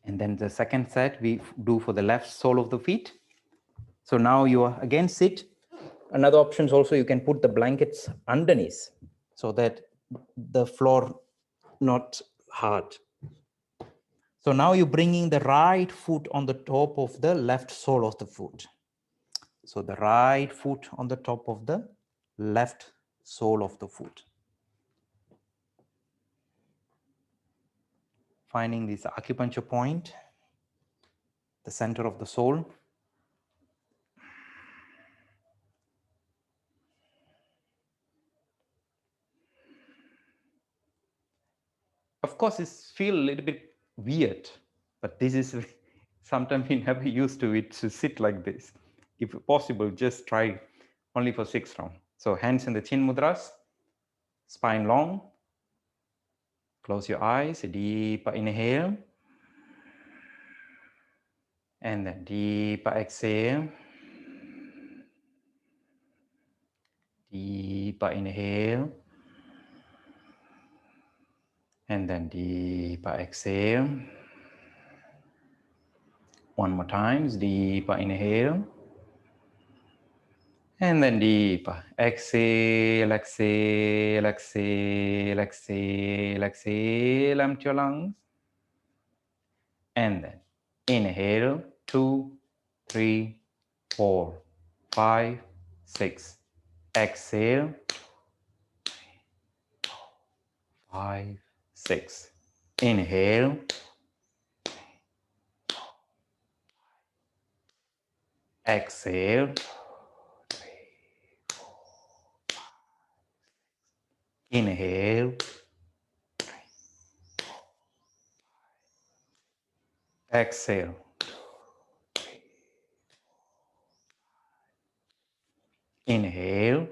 And then the second set we do for the left sole of the feet. So now you are again sit. Another option is also you can put the blankets underneath so that the floor not hard. So now you're bringing the right foot on the top of the left sole of the foot. So the right foot on the top of the left sole of the foot. Finding this acupuncture point, the center of the sole. Of course, it feels a little bit weird, but this is sometimes we never used to it to sit like this. If possible, just try only for 6 rounds. So hands in the chin mudras, spine long. Close your eyes, a deep inhale. And then deep exhale. Deep inhale. And then deep exhale. One more time, deep inhale. And then deep exhale, exhale, exhale, exhale, exhale, empty your lungs. And then inhale, 2, 3, 4, 5, 6. Exhale, 5, 6. Inhale. Exhale. Inhale. Exhale. Inhale.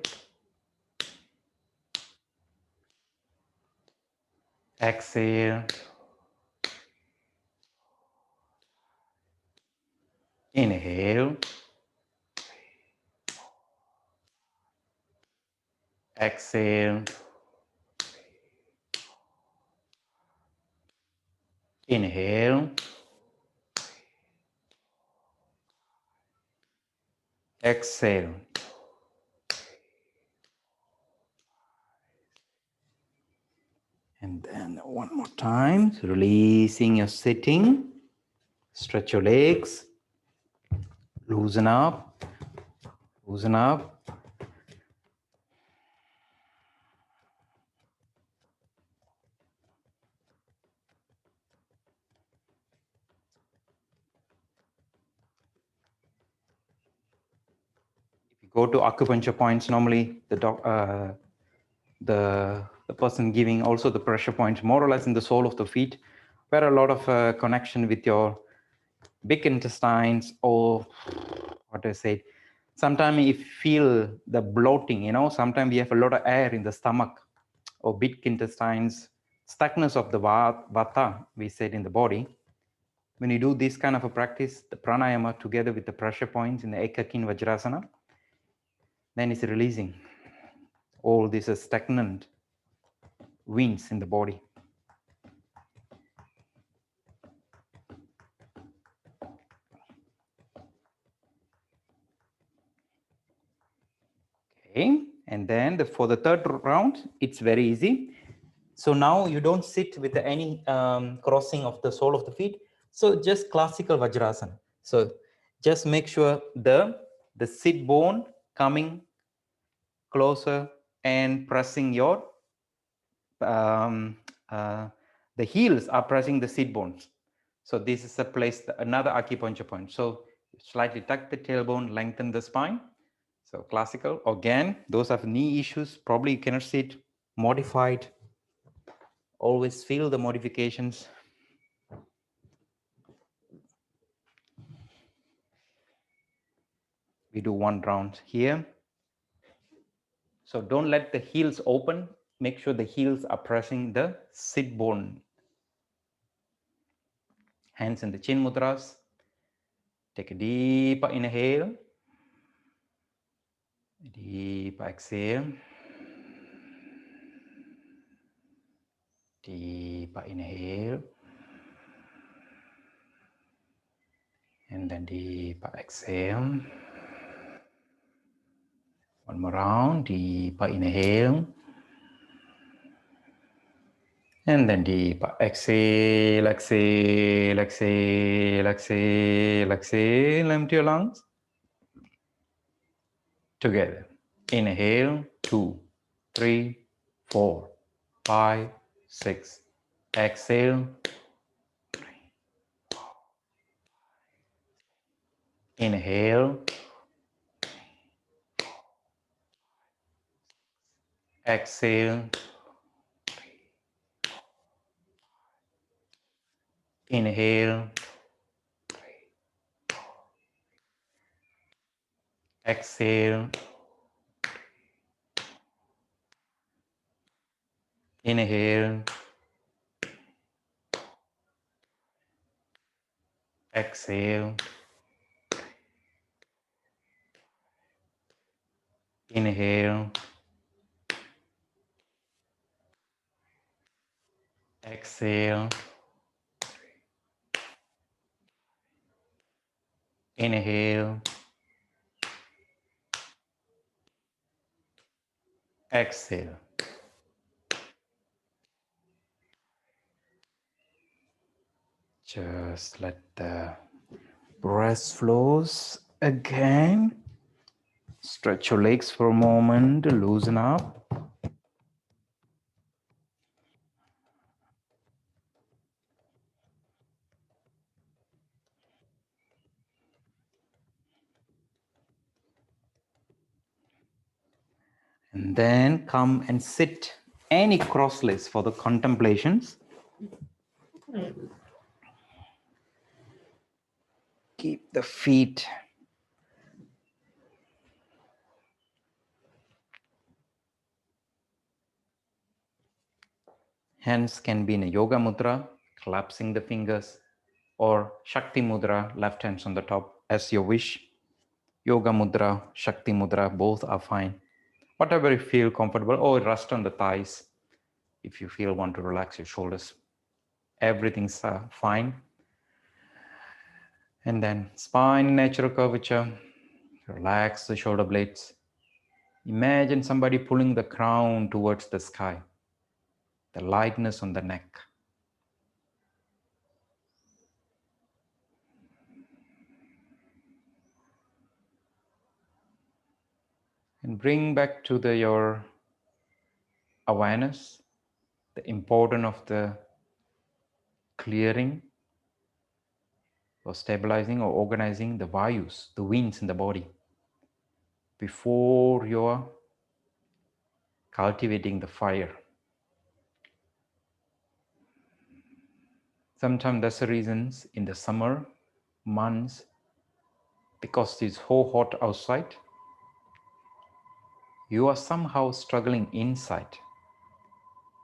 Exhale. Inhale. Exhale. Inhale. Exhale. And then one more time, releasing your sitting. Stretch your legs. Loosen up. Loosen up. If you go to acupuncture points, normally the person giving also the pressure points more or less in the sole of the feet, where a lot of connection with your big intestines, or what do I say? Sometimes you feel the bloating, sometimes we have a lot of air in the stomach or big intestines, stuckness of the vata, we said, in the body. When you do this kind of a practice, the pranayama together with the pressure points in the Ekakin Vajrasana, then it's releasing all these stagnant winds in the body. Okay, and then for the third round, it's very easy. So now you don't sit with any crossing of the sole of the feet. So just classical Vajrasana. So just make sure the sit bone coming closer and pressing your, the heels are pressing the sit bones. So this is a place, another acupuncture point. So slightly tuck the tailbone, lengthen the spine. So classical. Again, those have knee issues, probably you cannot sit, modified. Always feel the modifications. We do one round here. So don't let the heels open. Make sure the heels are pressing the sit bone. Hands in the chin mudras. Take a deep inhale. Deep exhale. Deep inhale. And then deep exhale. One more round. Deep inhale. And then deep exhale, exhale, exhale, exhale, exhale. Empty your lungs. Together. Inhale, 2, 3, 4, 5, 6. Exhale. Inhale. Exhale. Inhale. Exhale. Inhale. Exhale. Inhale. Exhale. Inhale. Exhale. Just let the breath flows again. Stretch your legs for a moment, loosen up. And then come and sit any cross legs for the contemplations. Keep the feet hands can be in a yoga mudra, collapsing the fingers, or Shakti mudra, left hands on the top, as you wish. Yoga mudra, Shakti mudra, both are fine. Whatever you feel comfortable, or rest on the thighs if you feel want to relax your shoulders. Everything's fine. And then spine natural curvature. Relax the shoulder blades. Imagine somebody pulling the crown towards the sky. The lightness on the neck. And bring back to your awareness the importance of the clearing or stabilizing or organizing the vayus, the winds in the body, before you're cultivating the fire. Sometimes that's the reasons in the summer months, because it's so hot outside, you are somehow struggling inside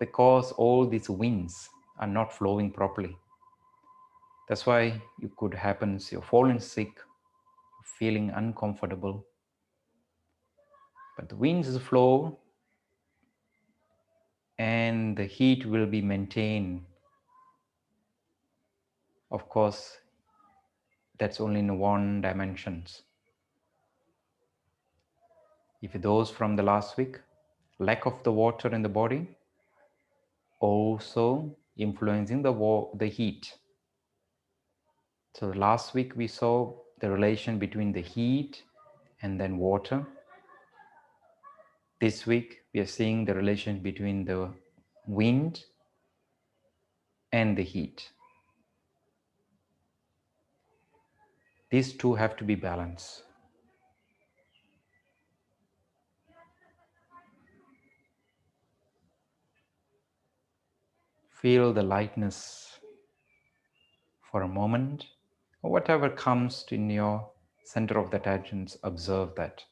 because all these winds are not flowing properly. That's why you could happen, you're falling sick, feeling uncomfortable. But the winds flow and the heat will be maintained. Of course, that's only in one dimensions. If those from the last week, lack of the water in the body, also influencing the heat. So last week we saw the relation between the heat and then water. This week we are seeing the relation between the wind and the heat. These two have to be balanced. Feel the lightness for a moment, or whatever comes in your center of the attention, observe that.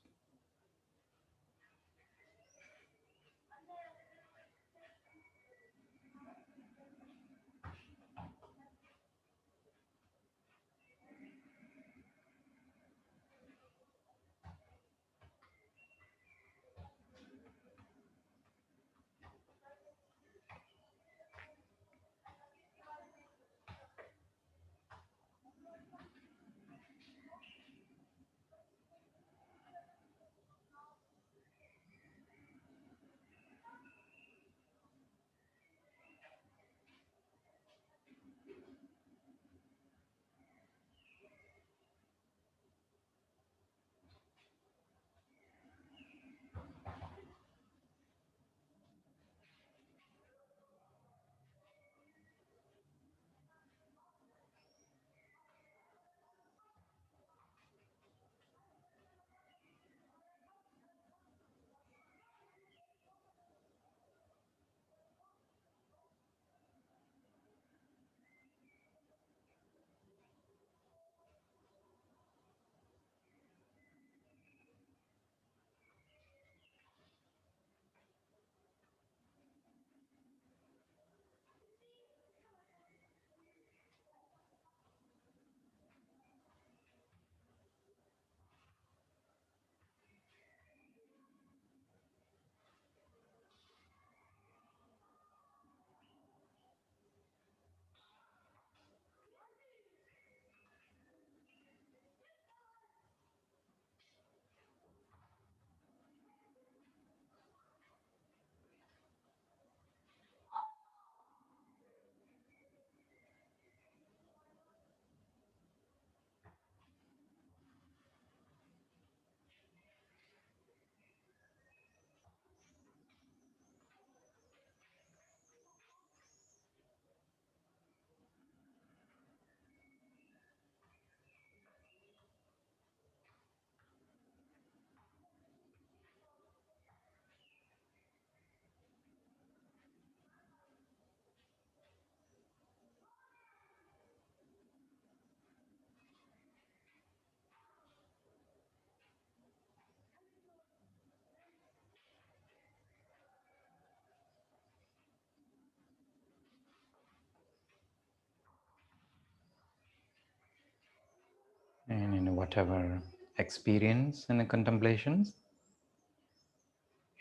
And in whatever experience and contemplations,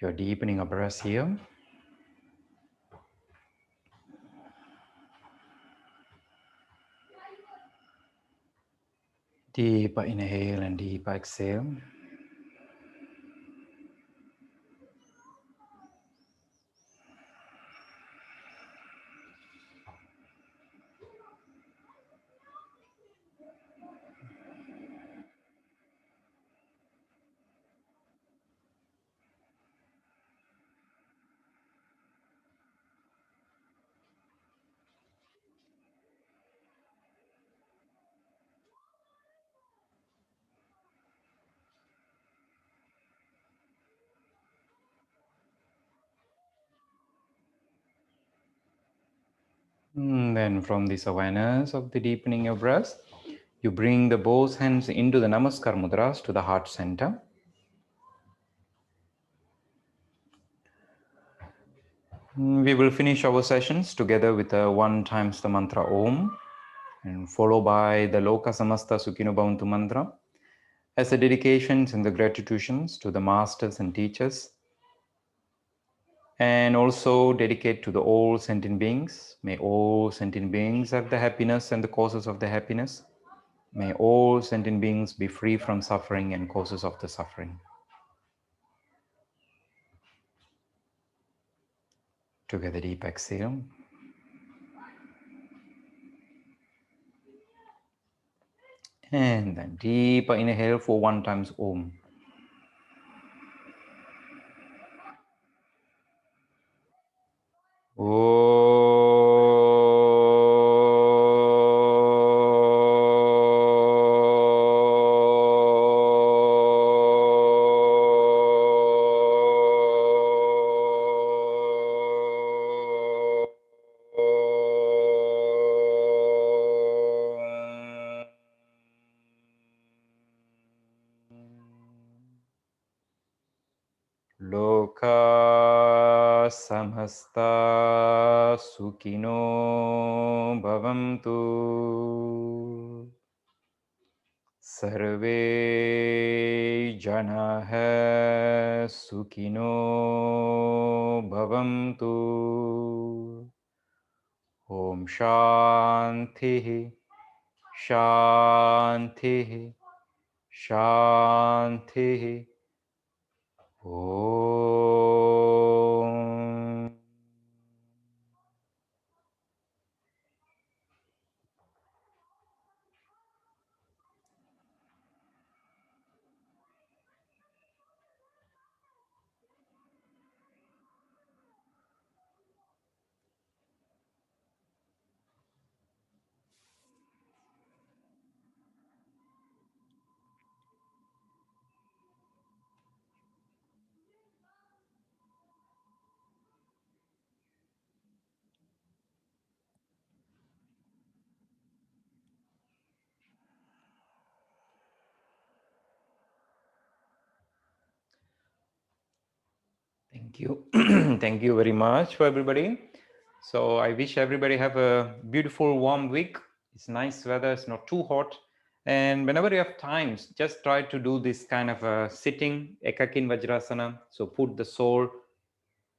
you're deepening your breath here. Deeper inhale and deeper exhale. Then from this awareness of the deepening of breath, you bring the both hands into the Namaskar Mudras to the heart center. We will finish our sessions together with a 1 times the mantra Om, and follow by the Loka Samasta Sukhino Bhavantu mantra as the dedications and the gratitudes to the masters and teachers, and also dedicate to the all sentient beings. May all sentient beings have the happiness and the causes of the happiness. May all sentient beings be free from suffering and causes of the suffering. Together, deep exhale. And then deeper inhale for 1 times Om. Loka samasta sukino bhavantu sarve janah sukino bhavantu. Om Shanti Shanti Shanti. Om. Thank you. Thank you very much for everybody. So I wish everybody have a beautiful warm week. It's nice weather, it's not too hot. And whenever you have times, just try to do this kind of a sitting Ekakin Vajrasana. So put the sole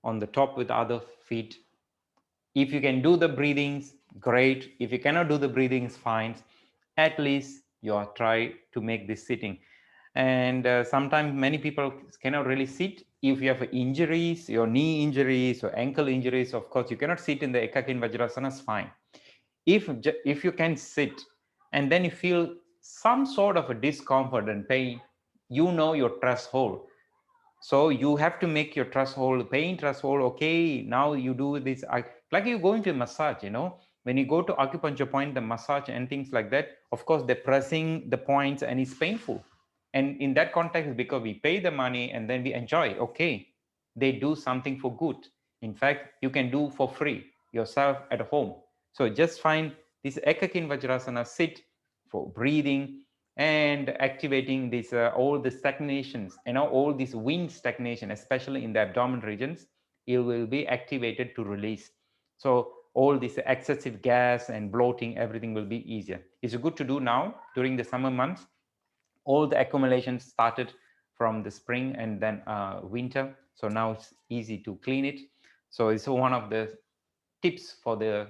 on the top with the other feet. If you can do the breathings, great. If you cannot do the breathings, fine. At least you are try to make this sitting. And sometimes many people cannot really sit. If you have injuries, your knee injuries or ankle injuries, of course, you cannot sit in the Ekakin Vajrasanas, fine. If you can sit and then you feel some sort of a discomfort and pain, you know your threshold. So you have to make your threshold, pain threshold. Okay, now you do this, like you're going to massage, when you go to acupuncture point, the massage and things like that, of course they're pressing the points and it's painful. And in that context, because we pay the money and then we enjoy, okay, they do something for good. In fact, you can do for free yourself at home. So just find this Ekakin Vajrasana, sit for breathing and activating this all the stagnations, all these wind stagnation, especially in the abdomen regions, it will be activated to release. So all this excessive gas and bloating, everything will be easier. It's good to do now during the summer months. All the accumulations started from the spring and then winter, so now it's easy to clean it. So it's one of the tips for the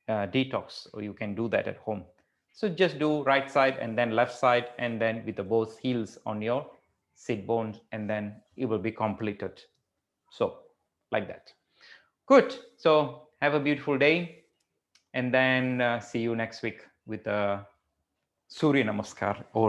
detox, or you can do that at home. So just do right side and then left side, and then with the both heels on your sit bones, and then it will be completed. So like that. Good. So have a beautiful day, and then see you next week with Surya Namaskar or